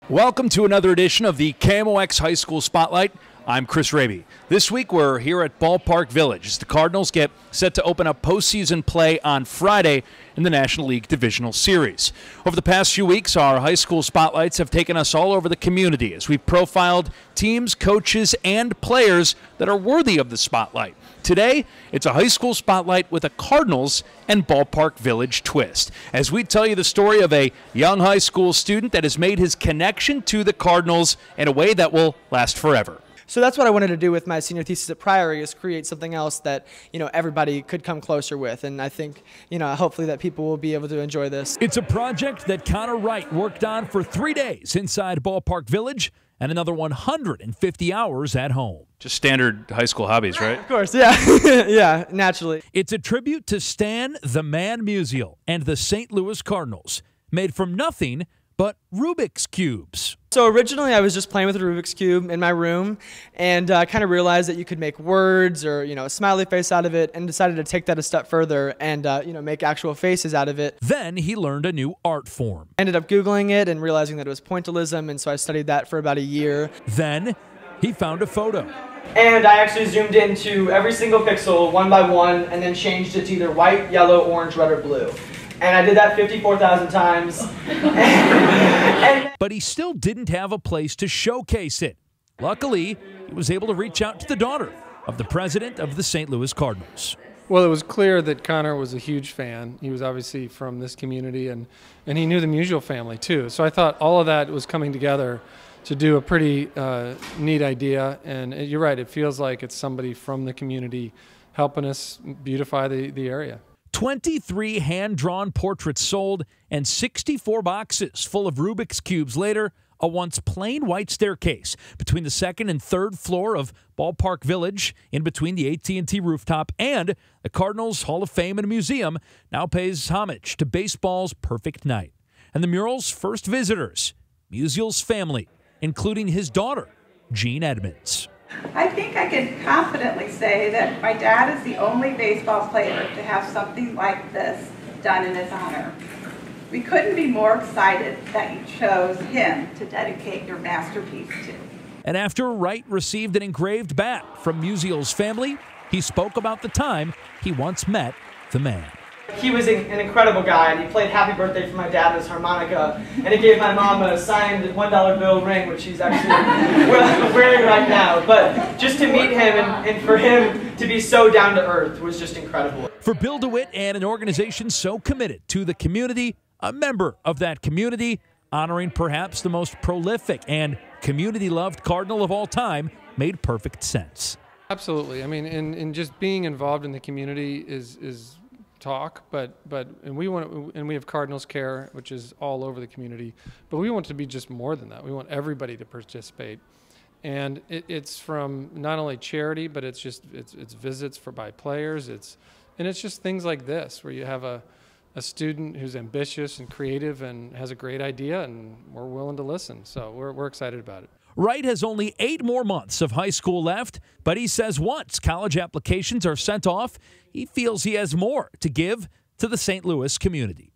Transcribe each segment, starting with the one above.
Welcome to another edition of the KMOX High School Spotlight. I'm Chris Raby. This week we're here at Ballpark Village as the Cardinals get set to open up postseason play on Friday in the National League Divisional Series. Over the past few weeks, our high school spotlights have taken us all over the community as we've profiled teams, coaches, and players that are worthy of the spotlight. Today, it's a high school spotlight with a Cardinals and Ballpark Village twist, as we tell you the story of a young high school student that has made his connection to the Cardinals in a way that will last forever. So that's what I wanted to do with my senior thesis at Priory, is create something else that, everybody could come closer with. And I think, hopefully that people will be able to enjoy this. It's a project that Connor Wright worked on for 3 days inside Ballpark Village and another 150 hours at home. Just standard high school hobbies, right? Of course, yeah. Yeah, naturally. It's a tribute to Stan the Man Musial and the St. Louis Cardinals, made from nothing but Rubik's Cubes. So originally I was just playing with a Rubik's Cube in my room, and I kind of realized that you could make words or, a smiley face out of it, and decided to take that a step further and, make actual faces out of it. Then he learned a new art form. Ended up Googling it and realizing that it was pointillism, and so I studied that for about a year. Then he found a photo. And I actually zoomed into every single pixel one by one and then changed it to either white, yellow, orange, red, or blue. And I did that 54,000 times. But he still didn't have a place to showcase it. Luckily, he was able to reach out to the daughter of the president of the St. Louis Cardinals. Well, it was clear that Connor was a huge fan. He was obviously from this community, and he knew the Musial family too. So I thought all of that was coming together to do a pretty neat idea. And you're right, it feels like it's somebody from the community helping us beautify the area. 23 hand-drawn portraits sold, and 64 boxes full of Rubik's Cubes later, a once plain white staircase between the second and third floor of Ballpark Village, in between the AT&T rooftop and the Cardinals Hall of Fame and Museum, now pays homage to baseball's perfect night. And the mural's first visitors, Musial's family, including his daughter, Jean Edmonds. I think I can confidently say that my dad is the only baseball player to have something like this done in his honor. We couldn't be more excited that you chose him to dedicate your masterpiece to. And after Wright received an engraved bat from Musial's family, he spoke about the time he once met the man. He was an incredible guy, and he played Happy Birthday for my dad with his harmonica, and he gave my mom a signed $1 bill ring, which she's actually wearing right now. But just to meet him and for him to be so down to earth was just incredible. For Bill DeWitt and an organization so committed to the community, a member of that community, honoring perhaps the most prolific and community-loved Cardinal of all time, made perfect sense. Absolutely. I mean, in just being involved in the community is talk, but we have Cardinals Care, which is all over the community, but we want to be just more than that. We want everybody to participate, and it's from not only charity, but it's visits by players. It's just things like this where you have a student who's ambitious and creative and has a great idea, and we're willing to listen. So we're excited about it. Wright has only 8 more months of high school left, but he says once college applications are sent off, he feels he has more to give to the St. Louis community.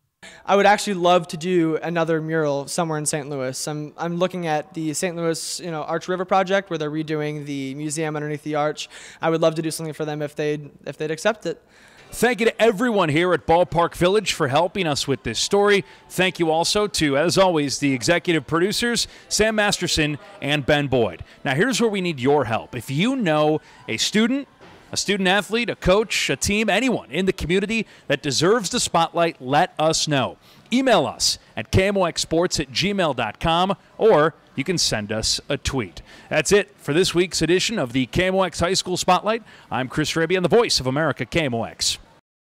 I would actually love to do another mural somewhere in St. Louis. I'm looking at the St. Louis, Arch River project, where they're redoing the museum underneath the arch. I would love to do something for them if they'd accept it. Thank you to everyone here at Ballpark Village for helping us with this story. Thank you also to, as always, the executive producers, Sam Masterson and Ben Boyd. Now, here's where we need your help. If you know a student athlete, a coach, a team, anyone in the community that deserves the spotlight, let us know. Email us at KMOXsports@gmail.com, or you can send us a tweet. That's it for this week's edition of the KMOX High School Spotlight. I'm Chris Raby, and the voice of America, KMOX.